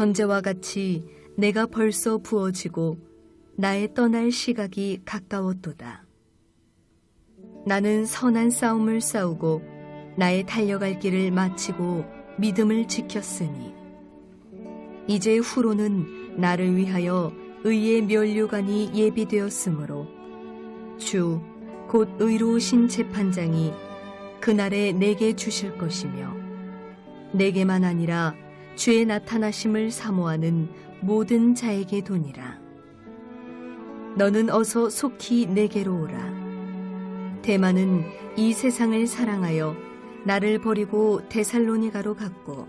현재와 같이 내가 벌써 부어지고 나의 떠날 시각이 가까웠도다. 나는 선한 싸움을 싸우고 나의 달려갈 길을 마치고 믿음을 지켰으니 이제 후로는 나를 위하여 의의 면류관이 예비되었으므로 주 곧 의로우신 재판장이 그날에 내게 주실 것이며 내게만 아니라 주의 나타나심을 사모하는 모든 자에게 도니라. 너는 어서 속히 내게로 오라. 데마는 이 세상을 사랑하여 나를 버리고 데살로니가로 갔고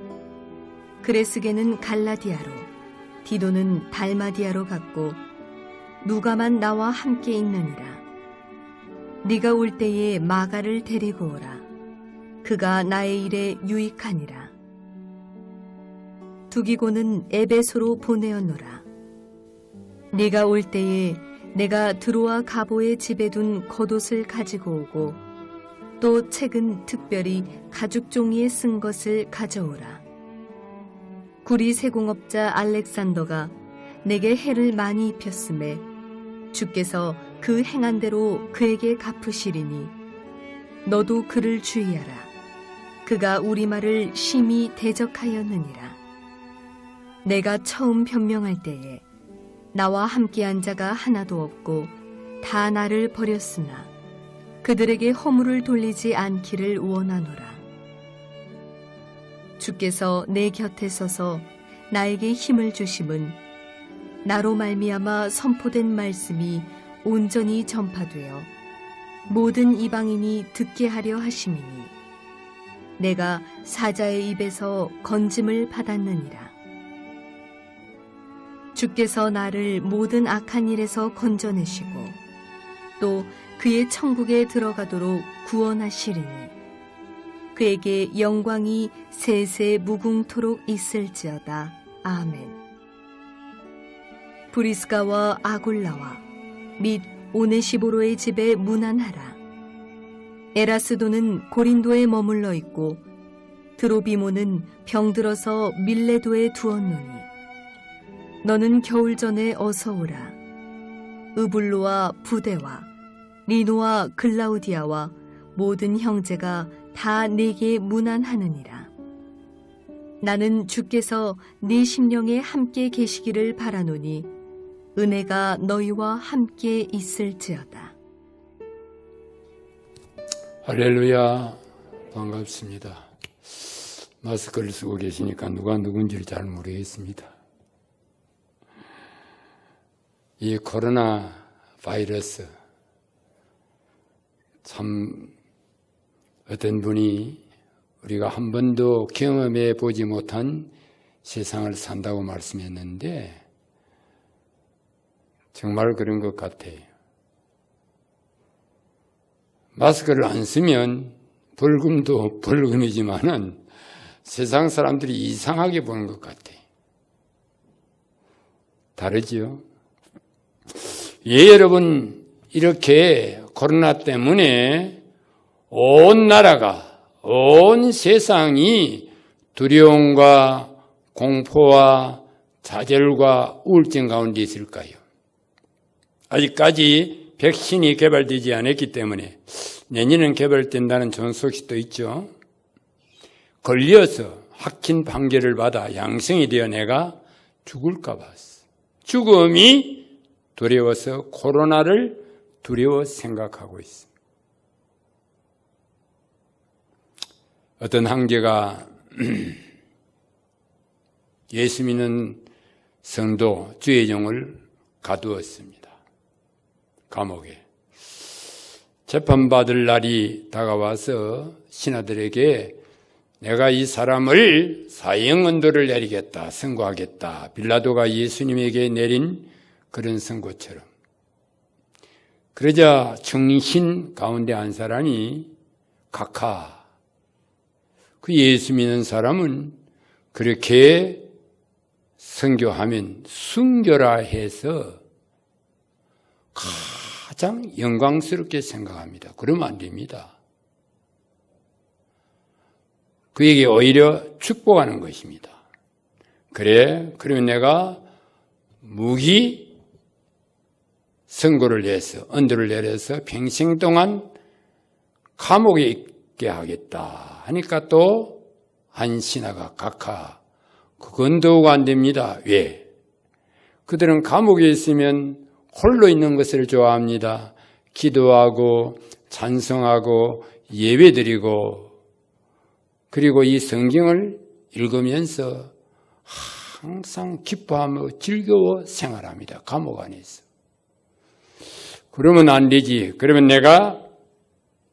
그레스게는 갈라디아로 디도는 달마디아로 갔고 누가만 나와 함께 있느니라. 네가 올 때에 마가를 데리고 오라. 그가 나의 일에 유익하니라. 두기고는 에베소로 보내었노라. 네가 올 때에 내가 드로아 가보의 집에 둔 겉옷을 가지고 오고 또 책은 특별히 가죽 종이에 쓴 것을 가져오라. 구리 세공업자 알렉산더가 내게 해를 많이 입혔음에 주께서 그 행한 대로 그에게 갚으시리니 너도 그를 주의하라. 그가 우리 말을 심히 대적하였느니라. 내가 처음 변명할 때에 나와 함께한 자가 하나도 없고 다 나를 버렸으나 그들에게 허물을 돌리지 않기를 원하노라. 주께서 내 곁에 서서 나에게 힘을 주심은 나로 말미암아 선포된 말씀이 온전히 전파되어 모든 이방인이 듣게 하려 하심이니 내가 사자의 입에서 건짐을 받았느니라. 주께서 나를 모든 악한 일에서 건져내시고 또 그의 천국에 들어가도록 구원하시리니 그에게 영광이 세세 무궁토록 있을지어다. 아멘. 브리스가와 아굴라와 및 오네시보로의 집에 문안하라. 에라스도는 고린도에 머물러 있고 드로비모는 병들어서 밀레도에 두었노니 너는 겨울 전에 어서 오라. 으블로와 부데와 리노와 글라우디아와 모든 형제가 다 내게 문안하느니라. 나는 주께서 네 심령에 함께 계시기를 바라노니 은혜가 너희와 함께 있을지어다. 할렐루야, 반갑습니다. 마스크를 쓰고 계시니까 누가 누군지를 잘 모르겠습니다. 이 코로나 바이러스, 참 어떤 분이 우리가 한 번도 경험해 보지 못한 세상을 산다고 말씀했는데 정말 그런 것 같아요. 마스크를 안 쓰면 벌금도 벌금이지만은 세상 사람들이 이상하게 보는 것 같아요. 다르지요? 예, 여러분, 이렇게 코로나 때문에 온 나라가, 온 세상이 두려움과 공포와 좌절과 우울증 가운데 있을까요? 아직까지 백신이 개발되지 않았기 때문에 내년은 개발된다는 좋은 소식도 있죠. 걸려서 확진 판결을 받아 양성이 되어 내가 죽을까 봐. 죽음이 두려워서 코로나를 두려워 생각하고 있습니다. 어떤 황제가 예수 믿는 성도 주의종을 가두었습니다. 감옥에. 재판받을 날이 다가와서 신하들에게 내가 이 사람을 사형언도를 내리겠다, 선고하겠다. 빌라도가 예수님에게 내린 그런 선고처럼. 그러자 청신 가운데 한 사람이 각하. 그 예수 믿는 사람은 그렇게 선교하면 순교라 해서 가장 영광스럽게 생각합니다. 그러면 안 됩니다. 그에게 오히려 축복하는 것입니다. 그래, 그러면 내가 무기 선고를 내서 언도를 내려서 평생 동안 감옥에 있게 하겠다 하니까 또 한 신하가 각하, 그건 더욱 안 됩니다. 왜? 그들은 감옥에 있으면 홀로 있는 것을 좋아합니다. 기도하고 찬송하고 예배드리고 그리고 이 성경을 읽으면서 항상 기뻐하며 즐거워 생활합니다. 감옥 안에서. 그러면 안 되지. 그러면 내가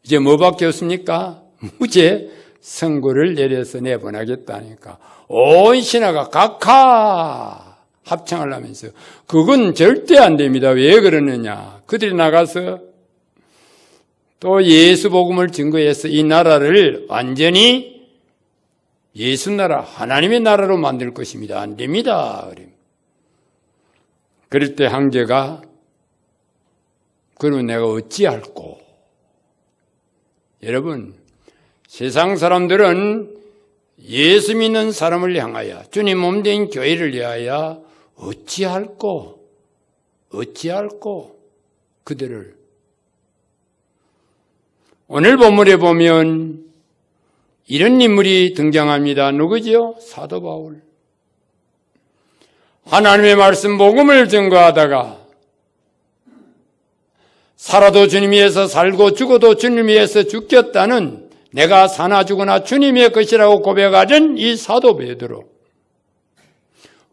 이제 뭐밖에 없습니까? 무죄 선고를 내려서 내보내겠다니까. 온 신하가 각하 합창을 하면서 그건 절대 안 됩니다. 왜 그러느냐. 그들이 나가서 또 예수 복음을 증거해서 이 나라를 완전히 예수 나라, 하나님의 나라로 만들 것입니다. 안 됩니다. 그럴 때 황제가 그러면 내가 어찌할꼬? 여러분, 세상 사람들은 예수 믿는 사람을 향하여 주님 몸된 교회를 위하여 어찌할꼬? 그들을 오늘 본문에 보면 이런 인물이 등장합니다. 누구죠? 사도 바울. 하나님의 말씀 복음을 증거하다가 살아도 주님 위해서 살고 죽어도 주님 위해서 죽겠다는 내가 사나 죽으나 주님의 것이라고 고백하던 이 사도 베드로.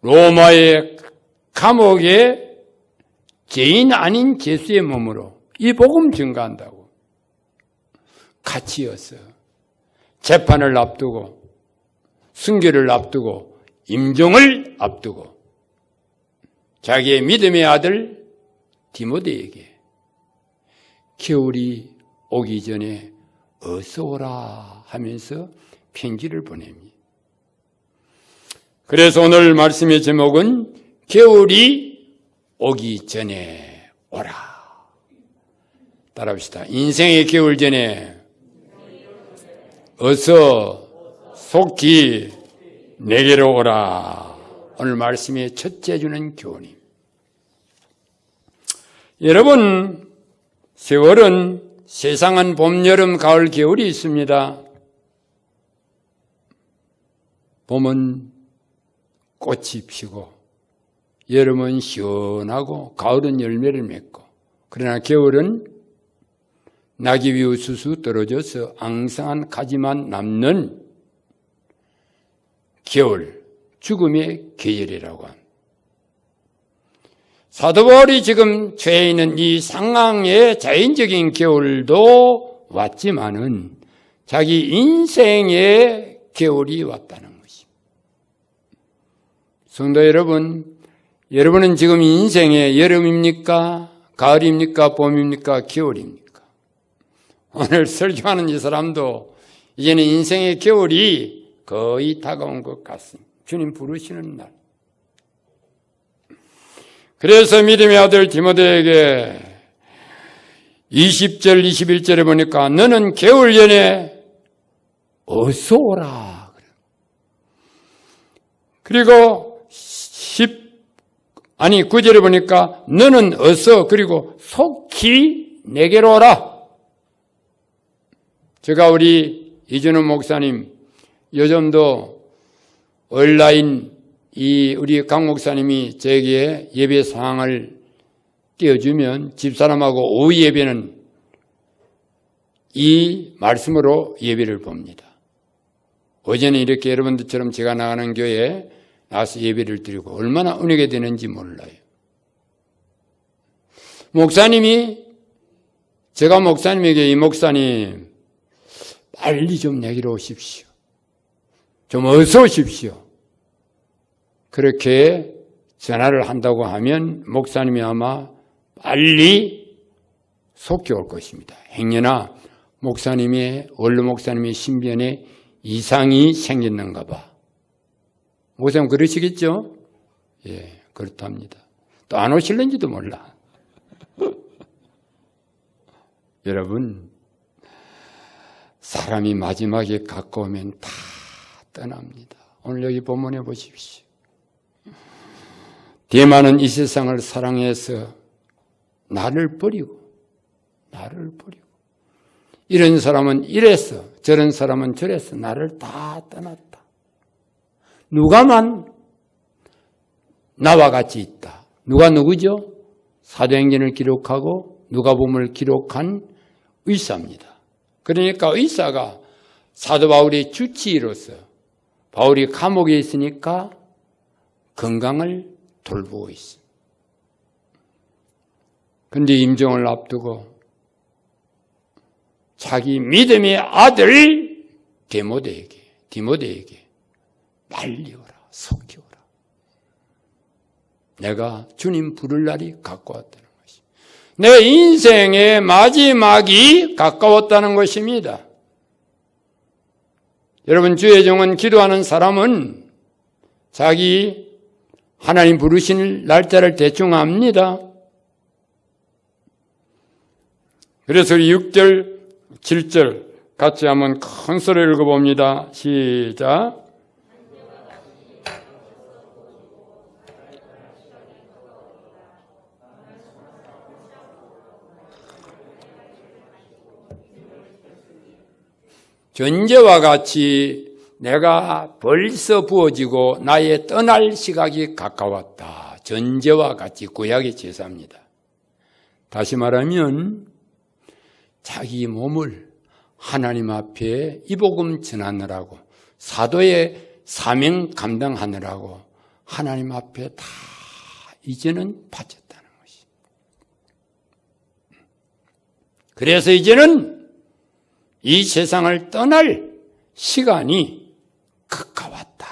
로마의 감옥에 죄인 아닌 죄수의 몸으로 이 복음 증거한다고 같이여서 재판을 앞두고 순교를 앞두고 임종을 앞두고 자기의 믿음의 아들 디모데에게 겨울이 오기 전에 어서 오라 하면서 편지를 보냅니다. 그래서 오늘 말씀의 제목은 겨울이 오기 전에 오라. 따라합시다. 인생의 겨울 전에 어서 속히 내게로 오라. 오늘 말씀의 첫째 주는 교훈입니다. 여러분, 세월은 세상은 봄, 여름, 가을, 겨울이 있습니다. 봄은 꽃이 피고 여름은 시원하고 가을은 열매를 맺고 그러나 겨울은 낙이 우수수 떨어져서 앙상한 가지만 남는 겨울, 죽음의 계절이라고 합니다. 사도 바울이 지금 처해 있는 이 상황의 자연적인 겨울도 왔지만은 자기 인생의 겨울이 왔다는 것입니다. 성도 여러분, 여러분은 지금 인생의 여름입니까? 가을입니까? 봄입니까? 겨울입니까? 오늘 설교하는 이 사람도 이제는 인생의 겨울이 거의 다가온 것 같습니다. 주님 부르시는 날. 그래서 믿음의 아들 디모데에게 20절, 21절에 보니까 너는 겨울 전에 어서 오라. 그리고 9절에 보니까 너는 어서 그리고 속히 내게로 오라. 제가 우리 이준호 목사님 요즘도 온라인 우리 강 목사님이 저에게 예배 상황을 띄워주면 집사람하고 오후 예배는 이 말씀으로 예배를 봅니다. 어제는 이렇게 여러분들처럼 제가 나가는 교회에 나와서 예배를 드리고 얼마나 은혜가 되는지 몰라요. 목사님이 제가 목사님에게 이 목사님 빨리 좀 내기로 오십시오. 좀 어서 오십시오. 그렇게 전화를 한다고 하면 목사님이 아마 빨리 속히 올 것입니다. 행여나 원로 목사님의 신변에 이상이 생겼는가 봐. 목사님 그러시겠죠? 예, 그렇답니다. 또 안 오실는지도 몰라. 여러분, 사람이 마지막에 가까우면 다 떠납니다. 오늘 여기 본문에 보십시오. 데마는 이 세상을 사랑해서 나를 버리고 이런 사람은 이랬어, 저런 사람은 저랬어, 나를 다 떠났다. 누가만 나와 같이 있다. 누가 누구죠? 사도행전을 기록하고 누가복음을 기록한 의사입니다. 그러니까 의사가 사도 바울의 주치의로서 바울이 감옥에 있으니까 건강을 돌보고 있습니다. 그런데 임종을 앞두고 자기 믿음의 아들 디모데에게 빨리 오라, 속히 오라. 내가 주님 부를 날이 가까웠다는 것입니다. 내 인생의 마지막이 가까웠다는 것입니다. 여러분, 주의 종은 기도하는 사람은 자기 하나님 부르신 날짜를 대충 압니다. 그래서 6절, 7절 같이 한번 큰 소리를 읽어봅니다. 시작. 전제와 같이 내가 벌써 부어지고 나의 떠날 시각이 가까웠다. 전제와 같이 구약의 제사입니다. 다시 말하면 자기 몸을 하나님 앞에 이 복음 전하느라고, 사도의 사명 감당하느라고 하나님 앞에 다 이제는 바쳤다는 것입니다. 그래서 이제는 이 세상을 떠날 시간이 가까웠다.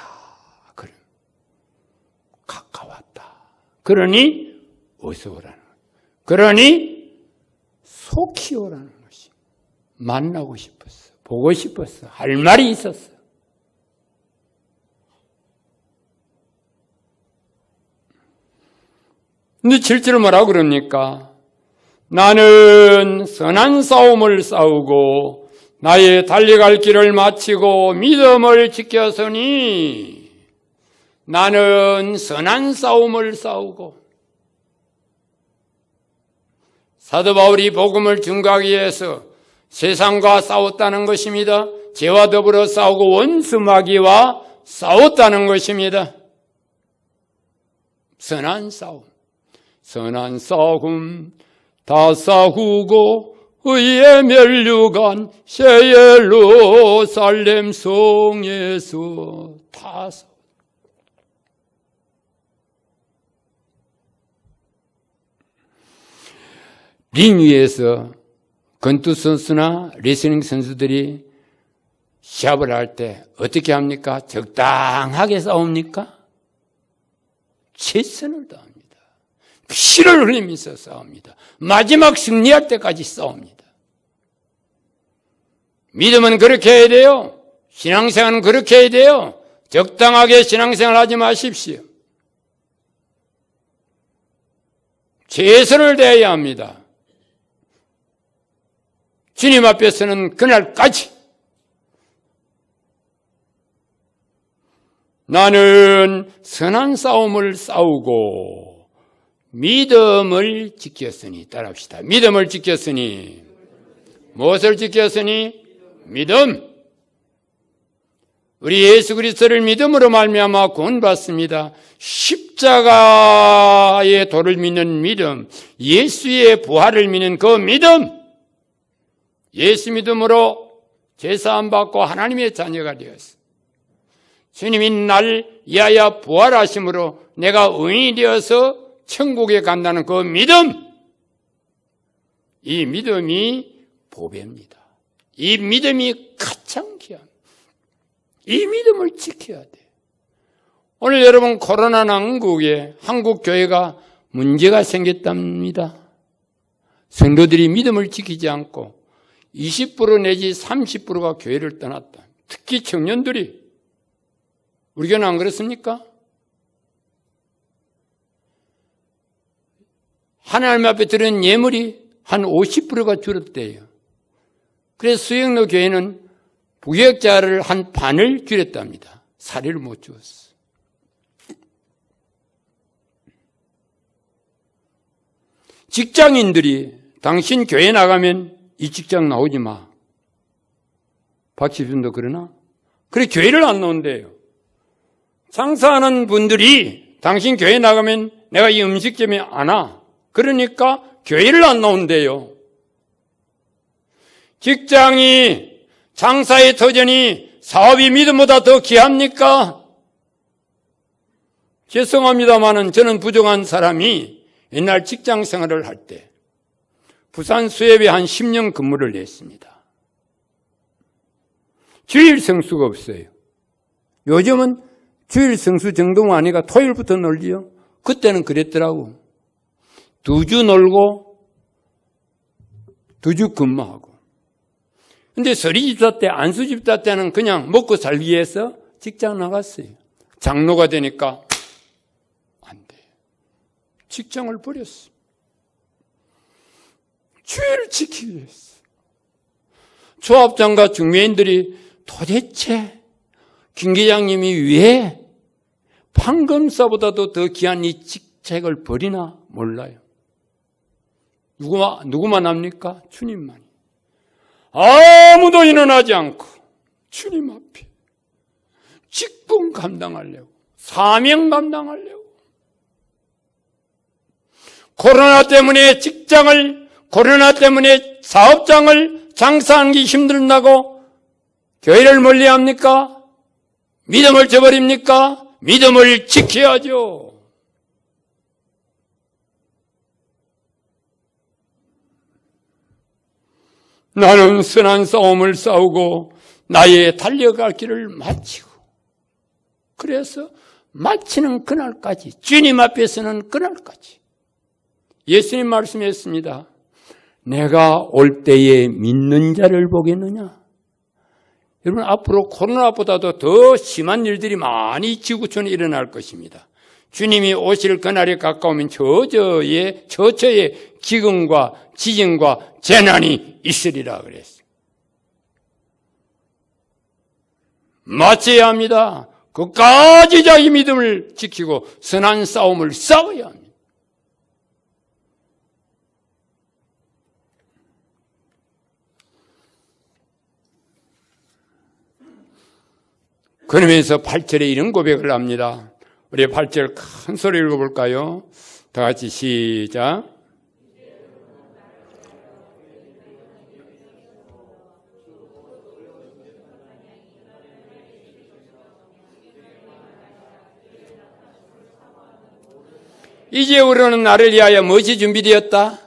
그러니 어서 오라는 거예요. 그러니 속히 오라는 것이. 만나고 싶었어. 보고 싶었어. 할 말이 있었어. 근데 실제로 뭐라고 그럽니까? 나는 선한 싸움을 싸우고 나의 달려갈 길을 마치고 믿음을 지켰으니, 나는 선한 싸움을 싸우고. 사도 바울이 복음을 증거하기 위해서 세상과 싸웠다는 것입니다. 죄와 더불어 싸우고 원수 마귀와 싸웠다는 것입니다. 선한 싸움 다 싸우고 의의 면류관 새 예루살렘 성에서 다 싸워. 링 위에서 권투 선수나 레슬링 선수들이 시합을 할 때 어떻게 합니까? 적당하게 싸웁니까? 최선을 다합니다. 피를 흘리면서 싸웁니다. 마지막 승리할 때까지 싸웁니다. 믿음은 그렇게 해야 돼요. 신앙생활은 그렇게 해야 돼요. 적당하게 신앙생활 하지 마십시오. 최선을 다해야 합니다. 주님 앞에서는 그날까지 나는 선한 싸움을 싸우고 믿음을 지켰으니, 따라합시다. 믿음을 지켰으니. 무엇을 지켰으니? 믿음. 우리 예수 그리스도를 믿음으로 말미암아 구원받습니다. 십자가의 도를 믿는 믿음, 예수의 부활을 믿는 그 믿음, 예수 믿음으로 제사함 받고 하나님의 자녀가 되었습니다. 주님이 날 위하여 부활하심으로 내가 의인이 되어서 천국에 간다는 그 믿음, 이 믿음이 보배입니다. 이 믿음이 가장 귀합니다. 이 믿음을 지켜야 돼. 오늘 여러분, 코로나 난국에 한국 교회가 문제가 생겼답니다. 성도들이 믿음을 지키지 않고 20% 내지 30%가 교회를 떠났다. 특히 청년들이. 우리 교회는 안 그렇습니까? 하나님 앞에 드린 예물이 한 50%가 줄었대요. 그래서 수영로 교회는 부교역자를 한 반을 줄였답니다. 사례를 못 주었어. 직장인들이 당신 교회 나가면 이 직장 나오지 마. 박시준도 그러나? 그래 교회를 안 나온대요. 장사하는 분들이 당신 교회 나가면 내가 이 음식점에 안 와. 그러니까 교회를 안 나온대요. 직장이, 장사의 터전이 사업이 믿음보다 더 귀합니까? 죄송합니다마는 저는 부정한 사람이 옛날 직장 생활을 할 때 부산 수협에 한 10년 근무를 했습니다. 주일 성수가 없어요. 요즘은 주일 성수 정도만 아니까 토요일부터 놀지요. 그때는 그랬더라고. 2주 놀고 2주 근무하고. 근데 서리집사 때, 안수집사 때는 그냥 먹고 살기 위해서 직장 나갔어요. 장로가 되니까 안 돼. 직장을 버렸어. 주의를 지키기 위해서. 조합장과 중매인들이 도대체 김 기장님이 왜 판검사보다도 더 귀한 이 직책을 버리나 몰라요. 누구만 합니까? 주님만이. 아무도 일어나지 않고 주님 앞에 직분 감당하려고, 사명 감당하려고. 코로나 때문에 직장을, 코로나 때문에 사업장을 장사하기 힘들다고 교회를 멀리합니까? 믿음을 저버립니까? 믿음을 지켜야죠. 나는 선한 싸움을 싸우고 나의 달려갈 길을 마치고, 그래서 마치는 그날까지, 주님 앞에서는 그날까지. 예수님 말씀했습니다. 내가 올 때에 믿는 자를 보겠느냐? 여러분, 앞으로 코로나보다도 더 심한 일들이 많이 지구촌에 일어날 것입니다. 주님이 오실 그날이 가까우면 처처의 기근과 지진과 재난이 있으리라 그랬어요. 마쳐야 합니다. 끝까지 자기 믿음을 지키고 선한 싸움을 싸워야 합니다. 그러면서 8절에 이런 고백을 합니다. 우리 8절 큰 소리 읽어볼까요? 다 같이 시작. 이제 우리는 나를 위하여 무엇이 준비되었다?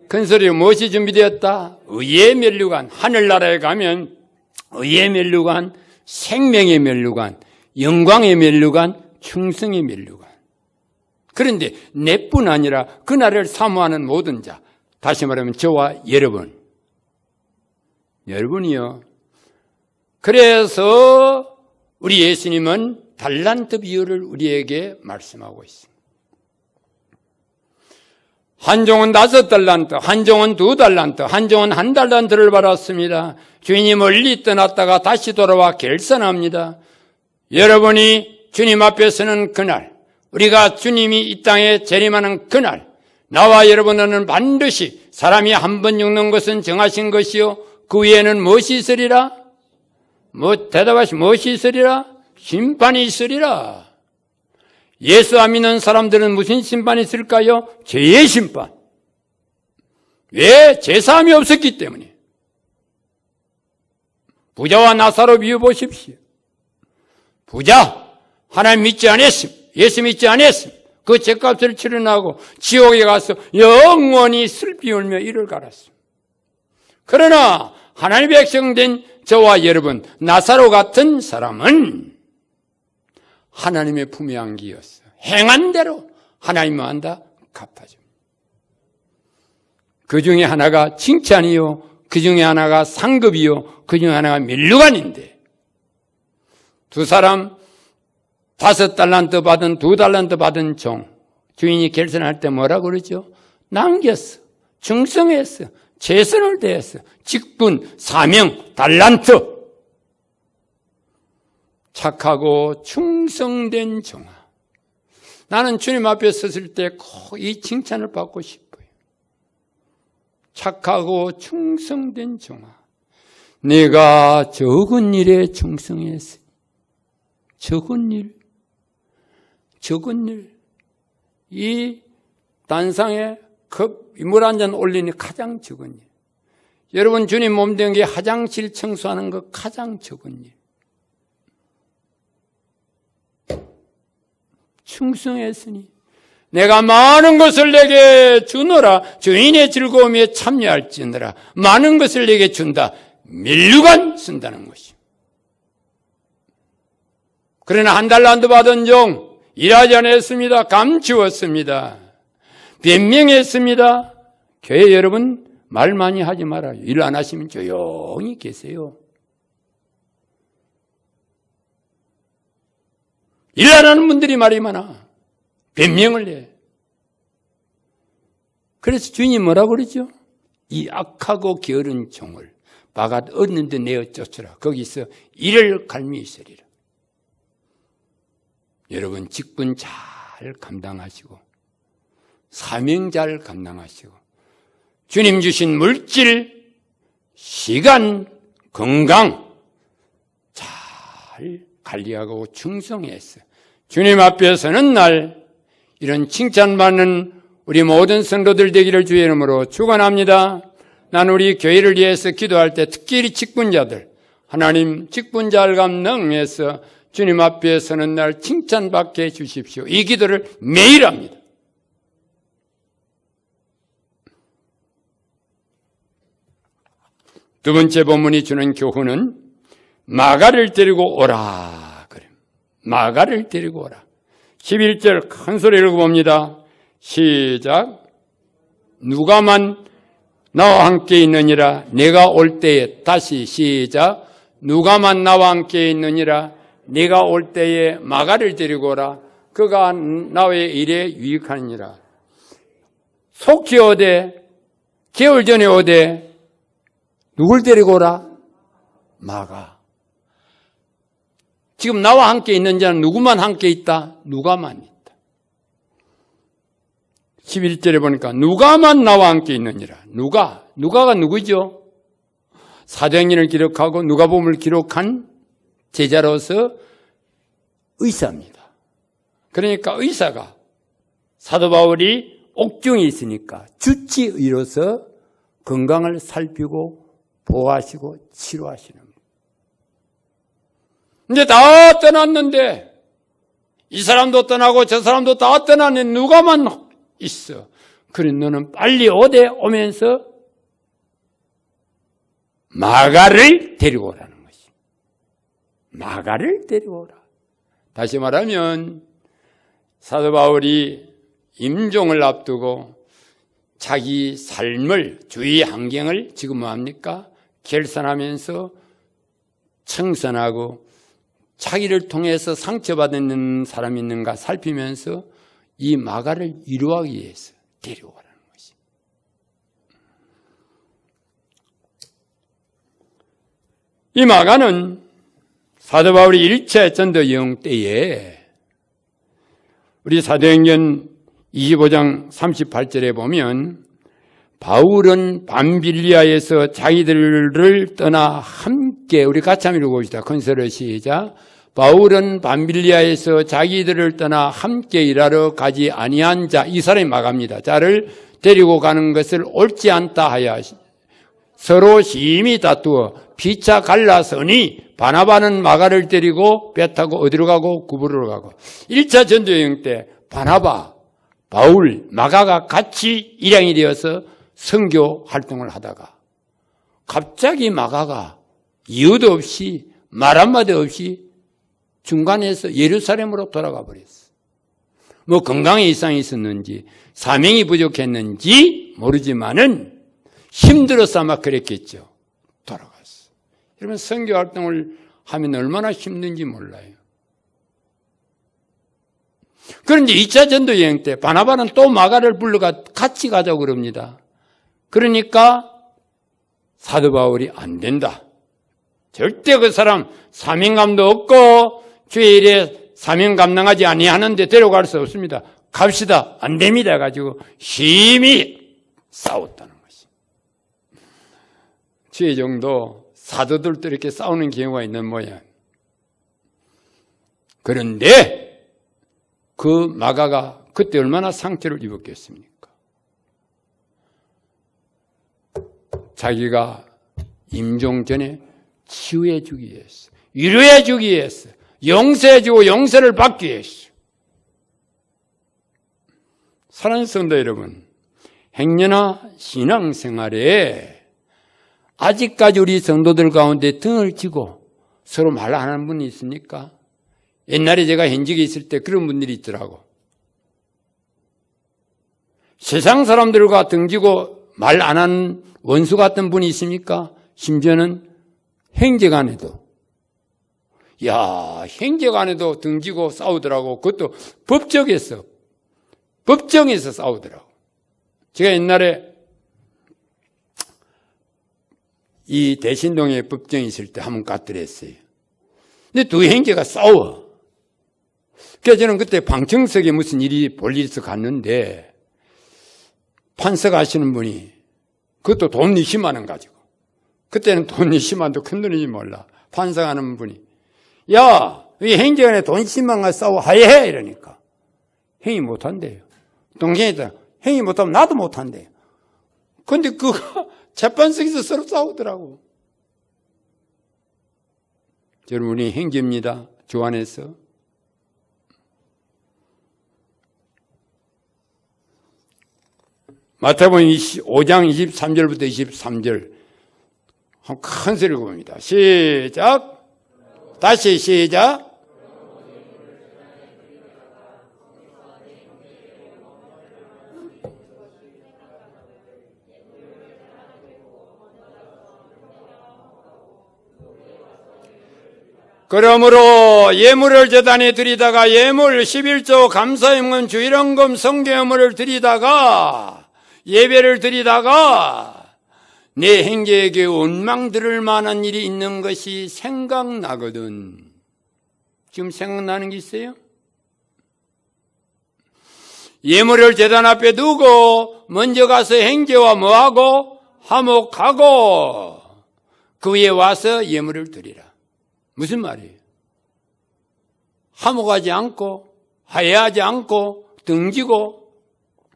큰 소리로 무엇이 준비되었다? 의의 면류관. 하늘나라에 가면 의의 면류관, 생명의 면류관, 영광의 면류관, 충성의 면류관. 그런데 내뿐 아니라 그날을 사모하는 모든 자, 다시 말하면 저와 여러분이요. 그래서 우리 예수님은 달란트 비유를 우리에게 말씀하고 있습니다. 한 종은 5달란트, 한 종은 2달란트, 한 종은 1달란트를 받았습니다. 주인이 멀리 떠났다가 다시 돌아와 결산합니다. 여러분이 주님 앞에 서는 그날, 우리가 주님이 이 땅에 재림하는 그날, 나와 여러분은 반드시 사람이 한 번 죽는 것은 정하신 것이요, 그 위에는 무엇이 있으리라? 대답하시, 무엇이 있으리라? 심판이 있으리라. 예수 안 믿는 사람들은 무슨 심판이 있을까요? 죄의 심판. 왜? 제사함이 없었기 때문에. 부자와 나사로 비유 보십시오. 부자, 하나님 믿지 않았음, 예수 믿지 않았음, 그 죄값을 치르나고 지옥에 가서 영원히 슬피 울며 이를 갈았음. 그러나 하나님의 백성된 저와 여러분, 나사로 같은 사람은 하나님의 품에 안기었어. 행한 대로 하나님은 한다? 갚아줍니다. 그 중에 하나가 칭찬이요, 그 중에 하나가 상급이요, 그 중에 하나가 면류관인데, 두 사람 5달란트 받은 2달란트 받은 종, 주인이 결산할 때 뭐라고 그러죠? 남겼어, 충성했어, 최선을 다했어, 직분, 사명, 달란트. 착하고 충성된 종아. 나는 주님 앞에 섰을 때 꼭 이 칭찬을 받고 싶어요. 착하고 충성된 종아, 내가 적은 일에 충성했으니, 적은 일, 이 단상에 물 한 잔 올리니 가장 적은 일. 여러분, 주님 몸 된 게 화장실 청소하는 거 가장 적은 일. 충성했으니 내가 많은 것을 내게 주노라. 주인의 즐거움에 참여할지니라. 많은 것을 내게 준다. 밀류관 쓴다는 것이. 그러나 한 달란트 받은 종 일하지 않았습니다. 감추었습니다. 변명했습니다. 교회 여러분, 말 많이 하지 말아요. 일 안 하시면 조용히 계세요. 일 안 하는 분들이 말이 많아. 변명을 해. 그래서 주인이 뭐라고 그러죠? 이 악하고 게으른 종을 바가 얻는 데 내어 쫓으라. 거기서 이를 갈미 있으리라. 여러분, 직분 잘 감당하시고 사명 잘 감당하시고 주님 주신 물질, 시간, 건강 잘 관리하고 충성해서 주님 앞에 서는 날 이런 칭찬받는 우리 모든 성도들 되기를 주의 이름으로 축원합니다. 난 우리 교회를 위해서 기도할 때 특히 직분자들, 하나님 직분자를 감당해서 주님 앞에 서는 날 칭찬받게 해주십시오. 이 기도를 매일 합니다. 두 번째 본문이 주는 교훈은 마가를 데리고 오라. 그래. 마가를 데리고 오라. 11절 큰 소리 읽어봅니다. 시작. 누가만 나와 함께 있느니라. 내가 올 때에, 다시 시작. 누가만 나와 함께 있느니라. 내가 올 때에 마가를 데리고 오라. 그가 나의 일에 유익하니라. 속히 오되, 개월 전에 오되, 누굴 데리고 오라? 마가. 지금 나와 함께 있는 자는 누구만 함께 있다? 누가만 있다. 11절에 보니까 누가만 나와 함께 있느니라. 누가가 누구죠? 사도행전을 기록하고 누가복음을 기록한 제자로서 의사입니다. 그러니까 의사가 사도 바울이 옥중에 있으니까 주치의로서 건강을 살피고 보호하시고 치료하시는 거예요. 이제 다 떠났는데 이 사람도 떠나고 저 사람도 다 떠났는데 누가만 있어. 그래 너는 빨리 오면서 마가를 데리고 오라는 것이. 마가를 데리고 오라. 다시 말하면 사도 바울이 임종을 앞두고 자기 삶을, 주위 환경을 지금 뭐합니까? 결산하면서 청산하고 자기를 통해서 상처받는 사람이 있는가 살피면서 이 마가를 위로하기 위해서 데려오라는 것이. 이 마가는 사도 바울이 1차 전도 여행 때에 우리 사도행전 25장 38절에 보면 바울은 밤빌리아에서 자기들을 떠나 함께, 우리 같이 한번 읽어봅시다. 큰소리로 시작. 바울은 밤빌리아에서 자기들을 떠나 함께 일하러 가지 아니한 자, 이 사람이 마가입니다. 자를 데리고 가는 것을 옳지 않다 하여 서로 심히 다투어 피차 갈라서니 바나바는 마가를 데리고 배 타고 어디로 가고 구부로로 가고. 1차 전도여행 때 바나바, 바울, 마가가 같이 일행이 되어서 선교 활동을 하다가 갑자기 마가가 이유도 없이 말 한마디 없이 중간에서 예루살렘으로 돌아가 버렸어. 뭐 건강에 이상이 있었는지 사명이 부족했는지 모르지만은 힘들어서 아마 그랬겠죠. 돌아갔어. 여러분 선교 활동을 하면 얼마나 힘든지 몰라요. 그런데 2차 전도 여행 때 바나바는 또 마가를 불러가 같이 가자고 그럽니다. 그러니까 사도 바울이 안 된다. 절대 그 사람 사명감도 없고 주의 일에 사명 감당하지 아니하는데 데려갈 수 없습니다. 갑시다. 안 됩니다. 해가지고 심히 싸웠다는 것이. 정도 사도들도 이렇게 싸우는 경우가 있는 모양. 그런데 그 마가가 그때 얼마나 상처를 입었겠습니까? 자기가 임종 전에 치유해 주기 위해서, 위로해 주기 위해서, 용서해 주고 용서를 받기 위해서. 사랑하는 성도 여러분, 행여나 신앙생활에 아직까지 우리 성도들 가운데 등을 쥐고 서로 말 안 하는 분이 있습니까? 옛날에 제가 현직에 있을 때 그런 분들이 있더라고. 세상 사람들과 등지고 말 안 하는 원수 같은 분이 있습니까? 심지어는 형제간에도. 야, 형제간에도 등지고 싸우더라고. 그것도 법정에서 싸우더라고. 제가 옛날에 이 대신동에 법정에 있을 때 한번 갔더랬어요. 근데 두 형제가 싸워. 그래서 저는 그때 방청석에 무슨 일이 볼 일이 있어 갔는데 판사가 하시는 분이 그것도 돈 20만 원 가지고, 그때는 돈 20만 원도 큰 돈인지 몰라. 판사가 하는 분이, 야, 이 형제간에 돈 10만 원 싸워 하해 이러니까 형이 못한대요. 동생이다. 형이 못하면 나도 못한대요. 근데 그거 재판석에서 서로 싸우더라고. 여러분, 우리 형제입니다. 주 안에서. 마태복음 5장 23절부터 23절 한 큰 소리로 봅니다. 시작. 다시 시작. 그러므로 예물을 제단에 드리다가 예물 11조 감사임금 주일헌금 성경예물을 드리다가 예배를 드리다가 내 형제에게 원망 들을 만한 일이 있는 것이 생각나거든. 지금 생각나는 게 있어요? 예물을 제단 앞에 두고 먼저 가서 형제와 뭐하고? 화목하고 그 위에 와서 예물을 드리라. 무슨 말이에요? 화목하지 않고 화해하지 않고 등지고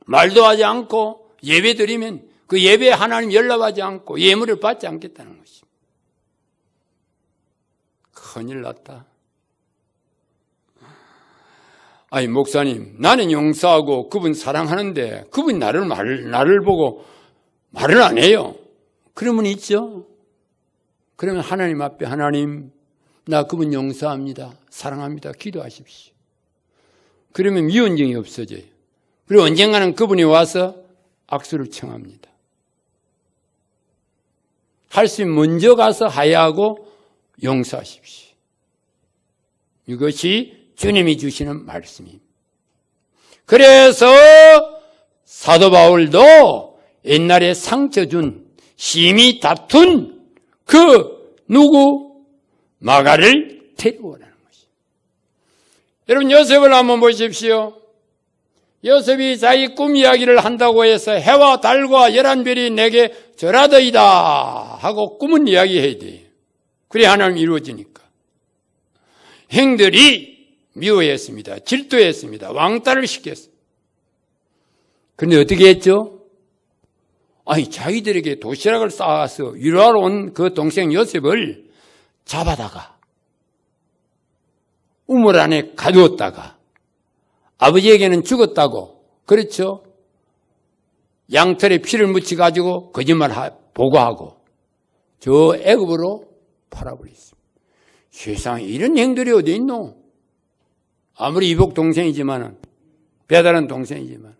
말도 하지 않고 예배 드리면 그 예배에 하나님 연락하지 않고 예물을 받지 않겠다는 것입니다. 큰일 났다. 아니, 목사님, 나는 용서하고 그분 사랑하는데 그분이 나를 보고 말을 안 해요. 그러면 있죠. 그러면 하나님 앞에, 하나님, 나 그분 용서합니다. 사랑합니다. 기도하십시오. 그러면 미운정이 없어져요. 그리고 언젠가는 그분이 와서 악수를 청합니다. 할 수 있으면 먼저 가서 화해하고 용서하십시오. 이것이 주님이 주시는 말씀입니다. 그래서 사도 바울도 옛날에 상처 준, 심히 다툰 그 누구? 마가를 데려오라는 것입니다. 여러분, 요셉을 한번 보십시오. 요셉이 자기 꿈 이야기를 한다고 해서 해와 달과 11별이 내게 절하더이다 하고 꿈은 이야기해야 돼요. 그래 하나님 이루어지니까. 형들이 미워했습니다. 질투했습니다. 왕따를 시켰어요. 그런데 어떻게 했죠? 아니, 자기들에게 도시락을 쌓아서 위로하러 온 그 동생 요셉을 잡아다가 우물 안에 가두었다가 아버지에게는 죽었다고, 그렇죠? 양털에 피를 묻혀가지고 거짓말 보고하고 저 애굽으로 팔아버렸습니다. 세상에 이런 행들이 어디 있노? 아무리 이복 동생이지만은, 배달한 동생이지만.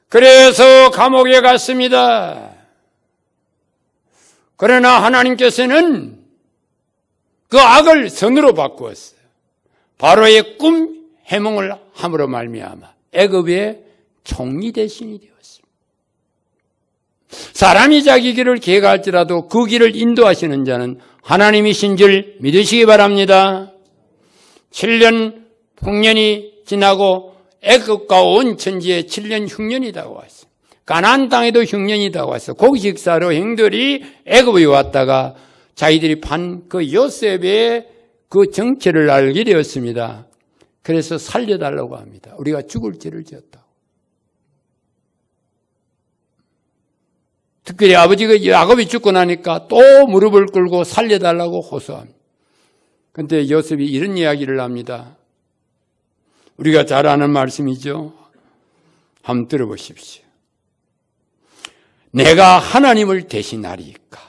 그래서 감옥에 갔습니다. 그러나 하나님께서는 그 악을 선으로 바꾸었어요. 바로의 꿈 해몽을 함으로 말미암아 애굽의 총리 대신이 되었습니다. 사람이 자기 길을 계획할지라도 그 길을 인도하시는 자는 하나님이신 줄 믿으시기 바랍니다. 7년 풍년이 지나고 애굽과 온 천지에 7년 흉년이 다가왔습니다. 가나안 땅에도 흉년이다 와서 고기 식사로 형들이 애굽에 왔다가 자기들이 판 그 요셉의 그 정체를 알게 되었습니다. 그래서 살려달라고 합니다. 우리가 죽을 죄를 지었다고. 특별히 아버지가 야곱이 죽고 나니까 또 무릎을 꿇고 살려달라고 호소합니다. 그런데 요셉이 이런 이야기를 합니다. 우리가 잘 아는 말씀이죠. 한번 들어보십시오. 내가 하나님을 대신하리이까.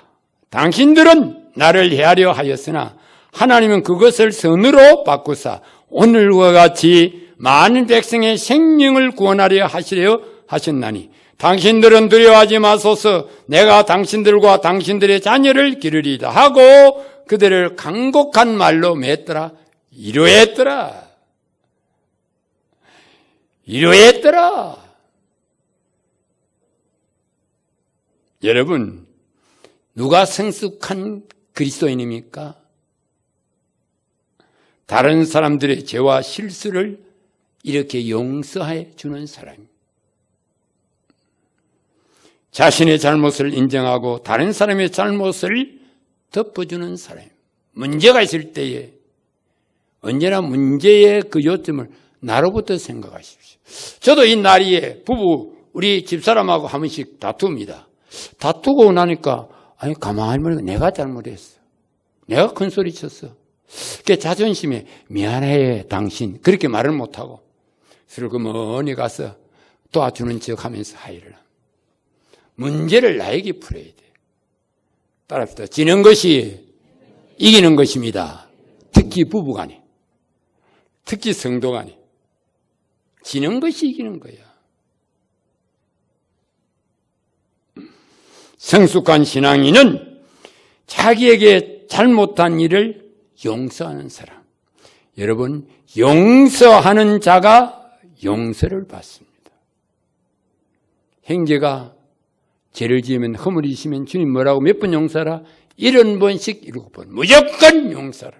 당신들은 나를 해하려 하였으나 하나님은 그것을 선으로 바꾸사 오늘과 같이 많은 백성의 생명을 구원하려 하시려 하셨나니 당신들은 두려워하지 마소서. 내가 당신들과 당신들의 자녀를 기르리다 하고 그들을 간곡한 말로 맺더라. 이루했더라. 여러분, 누가 성숙한 그리스도인입니까? 다른 사람들의 죄와 실수를 이렇게 용서해 주는 사람입니다. 자신의 잘못을 인정하고 다른 사람의 잘못을 덮어주는 사람입니다. 문제가 있을 때에 언제나 문제의 그 요점을 나로부터 생각하십시오. 저도 이 나이에 부부 우리 집사람하고 한 번씩 다툽니다. 다투고 나니까 아니 가만히 보니까 내가 잘못했어. 내가 큰 소리 쳤어. 그 자존심에 미안해 당신 그렇게 말을 못하고 서로 그 멀리 가서 도와주는 척 하면서 하이를 합니다. 문제를 나에게 풀어야 돼. 따라합시다. 지는 것이 이기는 것입니다. 특히 부부간에, 특히 성도간에 지는 것이 이기는 거야. 성숙한 신앙인은 자기에게 잘못한 일을 용서하는 사람. 여러분, 용서하는 자가 용서를 받습니다. 형제가 죄를 지으면 허물이 있으면 주님 뭐라고 몇 번 용서하라? 70번씩 7번. 무조건 용서하라.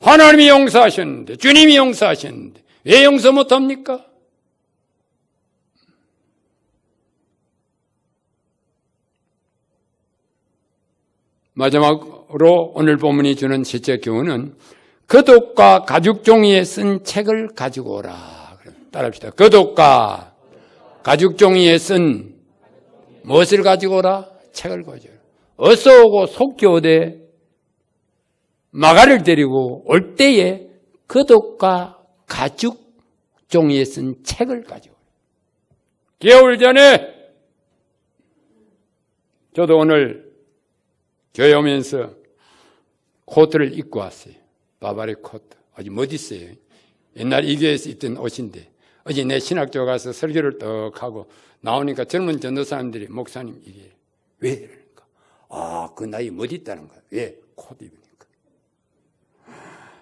하나님이 용서하셨는데 주님이 용서하셨는데 왜 용서 못합니까? 마지막으로 오늘 본문이 주는 셋째 교훈은 거독과 가죽 종이에 쓴 책을 가지고 오라. 따라합시다. 거독과 가죽 종이에 쓴 무엇을 가지고 오라? 책을 가지고 오라. 어서 오고 속기 오되 마가를 데리고 올 때에 거독과 가죽 종이에 쓴 책을 가지고 오라. 겨울 전에 저도 오늘 교회 오면서 코트를 입고 왔어요. 바바리 코트. 아주 멋있어요. 옛날 이 교회에서 입던 옷인데 어제 내 신학교 가서 설교를 떡 하고 나오니까 젊은 전도사님들이 목사님 이게 왜 이러니까 그 나이 멋있다는 거야. 왜? 코트 입으니까.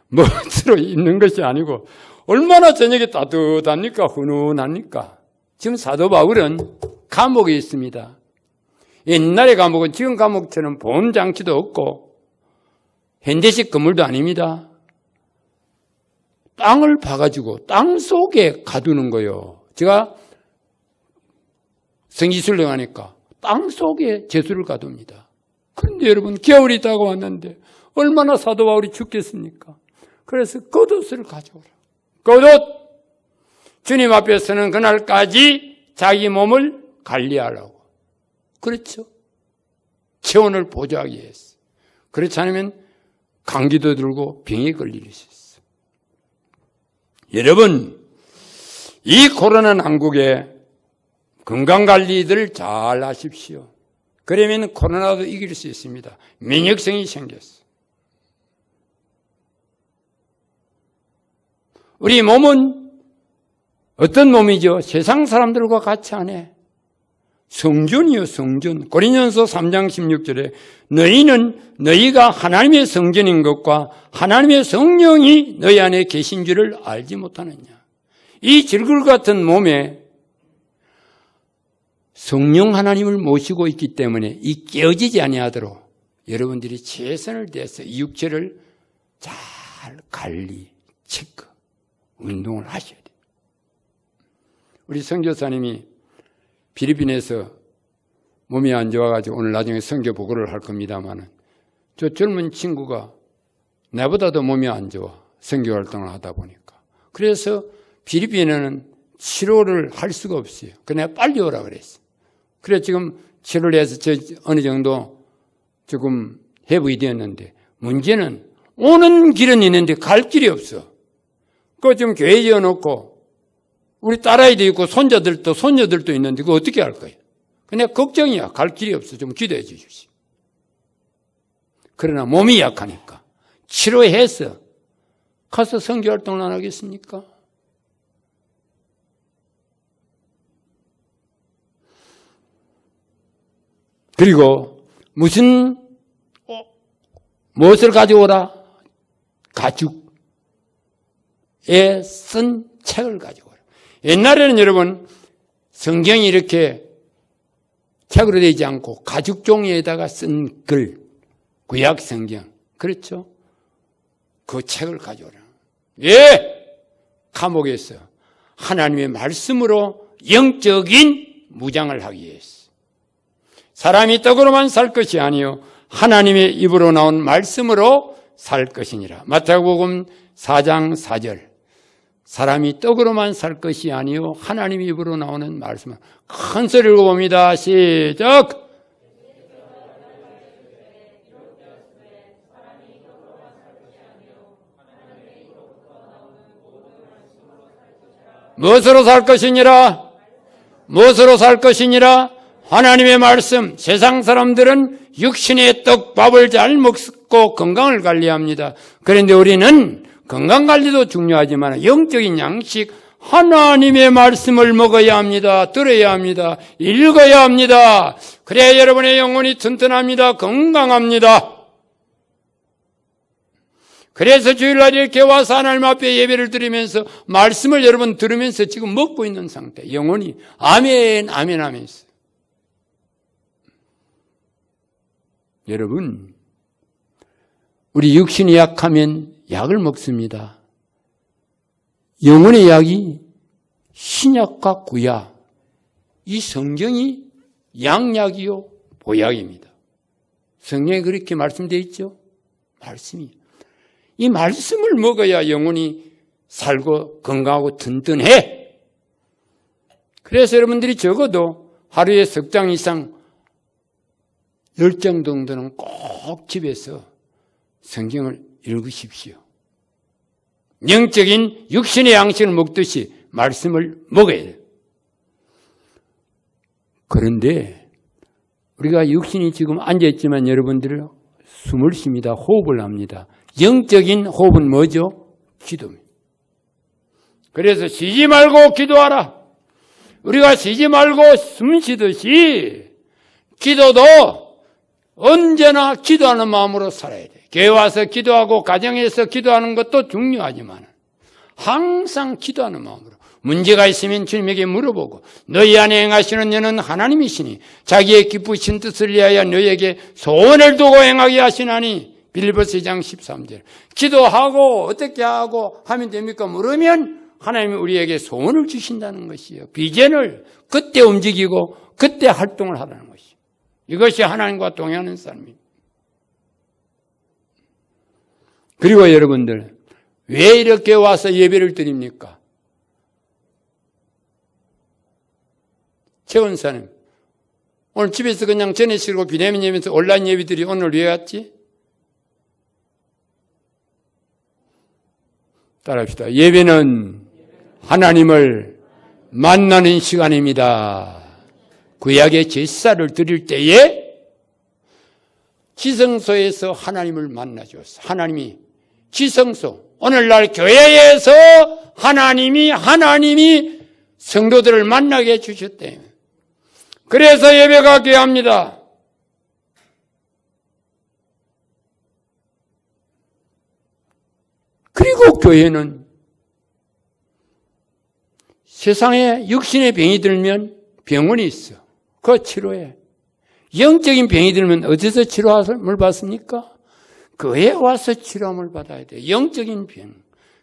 멋으로 입는 것이 아니고 얼마나 저녁에 따뜻합니까? 훈훈합니까? 지금 사도 바울은 감옥에 있습니다. 옛날의 감옥은 지금 감옥처럼 보험장치도 없고 현대식 건물도 아닙니다. 땅을 파가지고 땅 속에 가두는 거예요. 제가 성지순례 가니까 땅 속에 죄수를 가둡니다. 그런데 여러분 겨울이 다가왔는데 얼마나 사도 바울이 춥겠습니까? 그래서 겉옷을 가져오라. 겉옷! 주님 앞에 서는 그날까지 자기 몸을 관리하라고. 그렇죠. 체온을 보조하기 위해서. 그렇지 않으면 감기도 들고 병에 걸릴 수 있어. 여러분, 이 코로나 난국에 건강관리들 잘 하십시오. 그러면 코로나도 이길 수 있습니다.免疫성이 생겼어. 우리 몸은 어떤 몸이죠? 세상 사람들과 같이 안 해. 성전이요, 성전. 고린전서 3장 16절에 너희는 너희가 하나님의 성전인 것과 하나님의 성령이 너희 안에 계신 줄을 알지 못하느냐. 이 질글 같은 몸에 성령 하나님을 모시고 있기 때문에 이 깨어지지 아니하도록 여러분들이 최선을 다해서 이 육체를 잘 관리, 체크, 운동을 하셔야 돼요. 우리 선교사님이 필리핀에서 몸이 안 좋아가지고 오늘 나중에 선교 보고를 할 겁니다만은 저 젊은 친구가 나보다도 몸이 안 좋아. 선교 활동을 하다 보니까. 그래서 필리핀에는 치료를 할 수가 없어요. 그래서 내가 빨리 오라 그랬어. 그래서 지금 치료를 해서 어느 정도 조금 회복이 되었는데 문제는 오는 길은 있는데 갈 길이 없어. 그거 지금 교회 지어놓고 우리 딸아이도 있고 손녀들도 있는데 그거 어떻게 할 거예요? 그냥 걱정이야. 갈 길이 없어. 좀 기도해 주십시오. 그러나 몸이 약하니까 치료해서 가서 선교활동을 안 하겠습니까? 그리고 무엇을 가져오라? 가죽에 쓴 책을 가져오라. 옛날에는 여러분 성경이 이렇게 책으로 되지 않고 가죽 종이에다가 쓴 글, 구약 성경, 그렇죠? 그 책을 가져오라. 예! 감옥에서 하나님의 말씀으로 영적인 무장을 하기 위해서. 사람이 떡으로만 살 것이 아니요 하나님의 입으로 나온 말씀으로 살 것이니라. 마태복음 4장 4절. 사람이 떡으로만 살 것이 아니요 하나님의 입으로 나오는 말씀은. 큰 소리 읽어봅니다. 시작. 무엇으로 살 것이니라? 무엇으로 살 것이니라? 하나님의 말씀. 세상 사람들은 육신의 떡밥을 잘 먹고 건강을 관리합니다. 그런데 우리는 건강관리도 중요하지만 영적인 양식, 하나님의 말씀을 먹어야 합니다. 들어야 합니다. 읽어야 합니다. 그래야 여러분의 영혼이 튼튼합니다. 건강합니다. 그래서 주일날 이렇게 와서 하나님 앞에 예배를 드리면서 말씀을 여러분 들으면서 지금 먹고 있는 상태. 영혼이 아멘 아멘 하면서. 여러분, 우리 육신이 약하면 약을 먹습니다. 영혼의 약이 신약과 구약, 이 성경이 양약이요 보약입니다. 성경에 그렇게 말씀되어 있죠? 말씀이. 이 말씀을 먹어야 영혼이 살고 건강하고 든든해. 그래서 여러분들이 적어도 하루에 석 장 이상 10장 정도는 꼭 집에서 성경을 읽으십시오. 영적인 육신의 양식을 먹듯이 말씀을 먹어야 돼요. 그런데 우리가 육신이 지금 앉아있지만 여러분들 숨을 쉽니다. 호흡을 합니다. 영적인 호흡은 뭐죠? 기도입니다. 그래서 쉬지 말고 기도하라. 우리가 쉬지 말고 숨 쉬듯이 기도도 언제나 기도하는 마음으로 살아야 돼. 교회 와서 기도하고 가정에서 기도하는 것도 중요하지만 항상 기도하는 마음으로 문제가 있으면 주님에게 물어보고 너희 안에 행하시는 여는 하나님이시니 자기의 기쁘신 뜻을 위하여 너희에게 소원을 두고 행하게 하시나니 빌립보서 2장 13절. 기도하고 어떻게 하고 하면 됩니까? 물으면 하나님이 우리에게 소원을 주신다는 것이에요. 비전을 그때 움직이고 그때 활동을 하라는 것이에요. 이것이 하나님과 동행하는 삶입니다. 그리고 여러분들 왜 이렇게 와서 예배를 드립니까? 최원사님 오늘 집에서 그냥 전해시고 비대면 예배에서 온라인 예배들이 오늘 왜 왔지? 따라합시다. 예배는 하나님을 만나는 시간입니다. 구약의 제사를 드릴 때에 지성소에서 하나님을 만나주었어. 하나님이 지성소, 오늘날 교회에서 하나님이 성도들을 만나게 해주셨대. 그래서 예배가 귀합니다. 그리고 교회는 세상에 육신의 병이 들면 병원이 있어. 그거 치료해. 영적인 병이 들면 어디서 치료함을 받습니까? 교회에 와서 치료함을 받아야 돼. 영적인 병.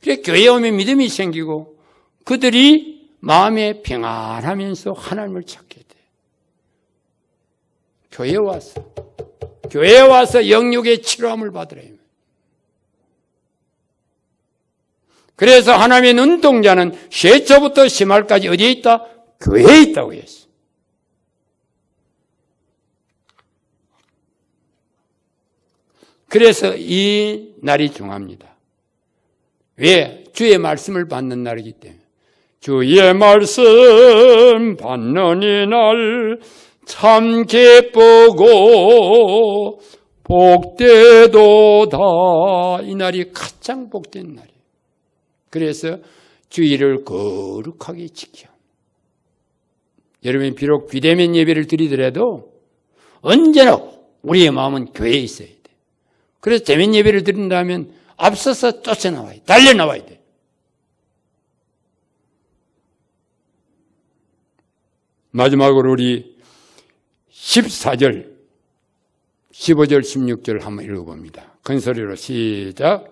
그래 교회에 오면 믿음이 생기고 그들이 마음에 평안하면서 하나님을 찾게 돼. 교회에 와서 영육의 치료함을 받으라. 그래서 하나님의 눈동자는 쇠초부터 심할까지 어디에 있다? 교회에 있다고 했어. 그래서 이 날이 중요합니다. 왜? 주의 말씀을 받는 날이기 때문에. 주의 말씀 받는 이 날 참 기쁘고 복되도다. 이 날이 가장 복된 날이에요. 그래서 주의를 거룩하게 지켜. 여러분이 비록 비대면 예배를 드리더라도 언제나 우리의 마음은 교회에 있어야 돼. 그래서 대면 예배를 드린다면 앞서서 쫓아나와야 돼. 달려나와야 돼. 마지막으로 우리 14절, 15절, 16절 한번 읽어봅니다. 큰 소리로 시작.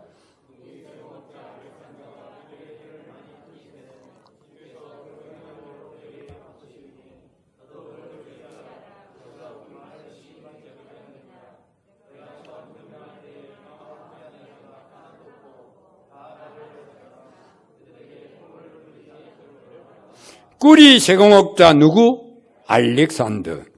꿀이 세공업자 누구? 알렉산더.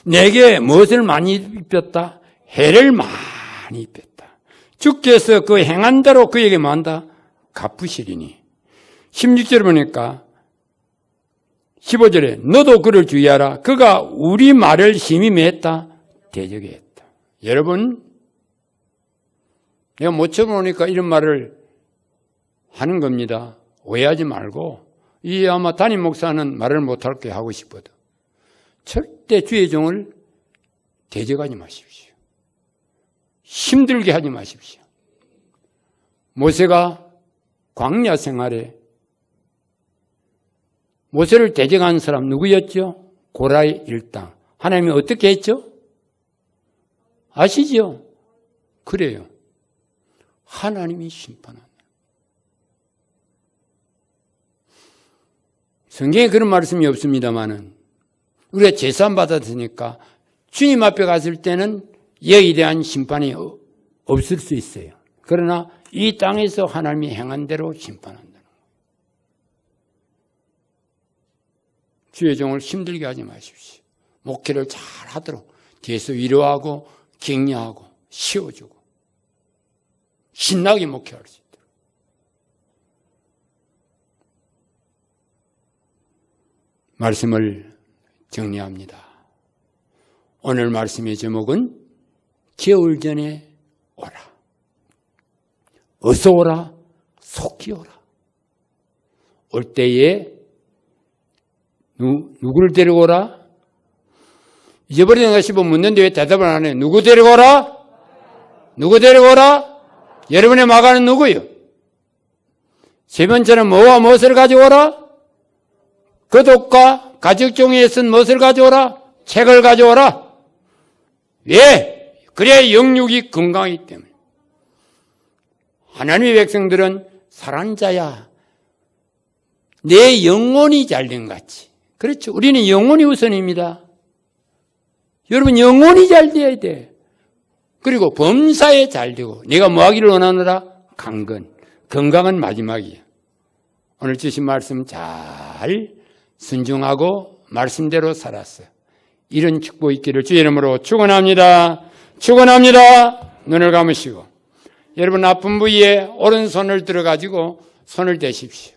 내게 무엇을 많이 입혔다? 해를 많이 입혔다. 주께서 그 행한 대로 그에게 뭐한다? 갚으시리니. 16절에 보니까 15절에 너도 그를 주의하라. 그가 우리 말을 심히 맺었다. 대적에 했다. 여러분, 내가 못 쳐보니까 이런 말을 하는 겁니다. 오해하지 말고. 이 아마 담임 목사는 말을 못할 게 하고 싶어도 절대 주의 종을 대적하지 마십시오. 힘들게 하지 마십시오. 모세가 광야 생활에 모세를 대적한 사람 누구였죠? 고라의 일당. 하나님이 어떻게 했죠? 아시죠? 그래요. 하나님이 심판한다. 성경에 그런 말씀이 없습니다만은 우리가 제사 받았으니까 주님 앞에 갔을 때는 여기에 대한 심판이 없을 수 있어요. 그러나 이 땅에서 하나님이 행한 대로 심판한다는 거예요. 주의 종을 힘들게 하지 마십시오. 목회를 잘 하도록 뒤에서 위로하고 격려하고 씌워주고 신나게 목회할 수 있도록. 말씀을 정리합니다. 오늘 말씀의 제목은 겨울 전에 오라. 어서 오라. 속히 오라. 올 때에 누구를 데리고 오라? 잊어버리는가 싶어 묻는데 왜 대답을 안 해? 누구 데리고 오라? 누구 데리고 오라? 여러분의 마가는 누구요? 세 번째는 뭐와 무엇을 가져오라? 그독과 가죽 종이에 쓴 무엇을 가져오라? 책을 가져오라. 왜? 그래야 영육이 건강하기 때문에. 하나님의 백성들은 살한 자야. 내 영혼이 잘된 같이. 그렇죠. 우리는 영혼이 우선입니다. 여러분 영혼이 잘 돼야 돼. 그리고 범사에 잘 되고 내가 뭐 하기를 원하노라? 강건. 건강은 마지막이야. 오늘 주신 말씀 잘 순종하고 말씀대로 살았어요. 이런 축복 있기를 주의 이름으로 축원합니다. 축원합니다. 눈을 감으시고 여러분 아픈 부위에 오른손을 들어가지고 손을 대십시오.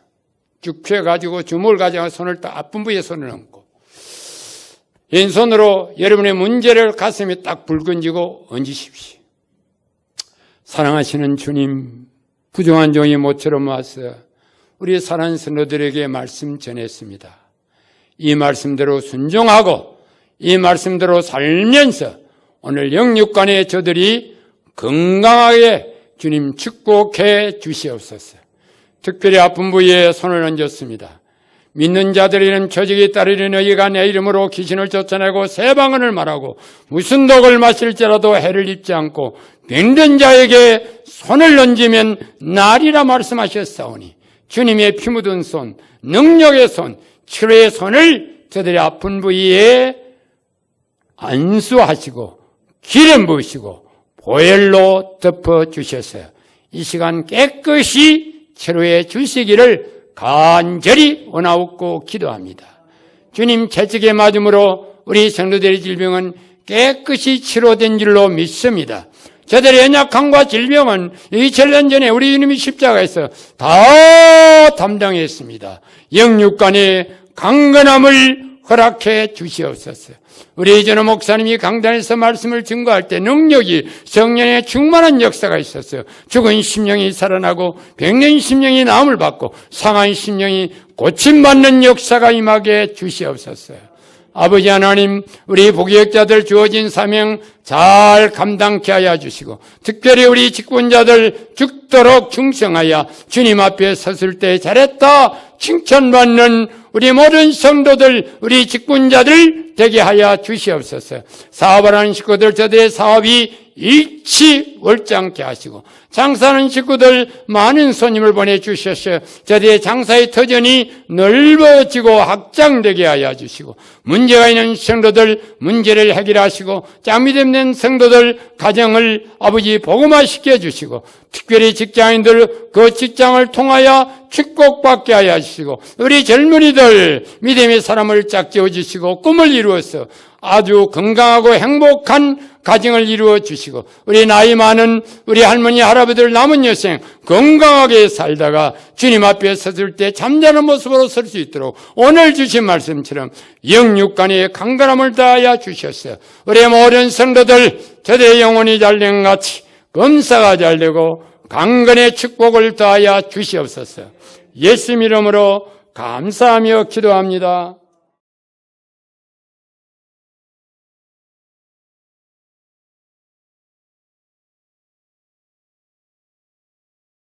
쭉 펴가지고 주먹을 가지고 손을 딱 아픈 부위에 손을 얹고 왼손으로 여러분의 문제를 가슴에 딱 불끈지고 얹으십시오. 사랑하시는 주님, 부정한 종이 모처럼 와서 우리 사랑하는 성도들에게 말씀 전했습니다. 이 말씀대로 순종하고 이 말씀대로 살면서 오늘 영육간에 저들이 건강하게 주님 축복해 주시옵소서. 특별히 아픈 부위에 손을 얹었습니다. 믿는 자들이는 조직이 따르는 너희가 내 이름으로 귀신을 쫓아내고 새 방언을 말하고 무슨 독을 마실지라도 해를 입지 않고 병든 자에게 손을 얹으면 나리라 말씀하셨사오니 주님의 피 묻은 손, 능력의 손, 치료의 손을 저들의 아픈 부위에 안수하시고 기름 부으시고 보혈로 덮어주셨어요. 이 시간 깨끗이 치료해 주시기를 간절히 원하옵고 기도합니다. 주님 채찍에 맞음으로 우리 성도들의 질병은 깨끗이 치료된 줄로 믿습니다. 저들의 연약함과 질병은 2000년 전에 우리 주님이 십자가에서 다 담당했습니다. 영육간의 강건함을 허락해 주시옵소서. 우리 이전의 목사님이 강단에서 말씀을 증거할 때 능력이 성령의 충만한 역사가 있었어요. 죽은 심령이 살아나고 병든 심령이 나음을 받고 상한 심령이 고침받는 역사가 임하게 주시옵소서. 아버지 하나님, 우리 복역자들 주어진 사명 잘 감당케 하여 주시고 특별히 우리 직분자들 죽도록 충성하여 주님 앞에 섰을 때 잘했다 칭찬받는 우리 모든 성도들, 우리 직분자들 되게 하여 주시옵소서. 사업을 하는 식구들 저들의 사업이 일치월장케 하시고 장사하는 식구들 많은 손님을 보내주셔서 저들의 장사의 터전이 넓어지고 확장되게 하여 주시고 문제가 있는 성도들 문제를 해결하시고 짱미됨된 성도들 가정을 아버지 복음화시켜 주시고 특별히 직장인들 그 직장을 통하여 축복받게 하여 주시고 우리 젊은이들 믿음의 사람을 짝지어 주시고 꿈을 이루어서 아주 건강하고 행복한 가정을 이루어 주시고 우리 나이 많은 우리 할머니 할아버지들 남은 여생 건강하게 살다가 주님 앞에 섰을 때 잠자는 모습으로 설 수 있도록 오늘 주신 말씀처럼 영육간의 강건함을 다하여 주셨어요. 우리 모든 성도들 저들의 영혼이 잘된 같이 검사가 잘되고 강건의 축복을 다하여 주시옵소서. 예수 이름으로 감사하며 기도합니다.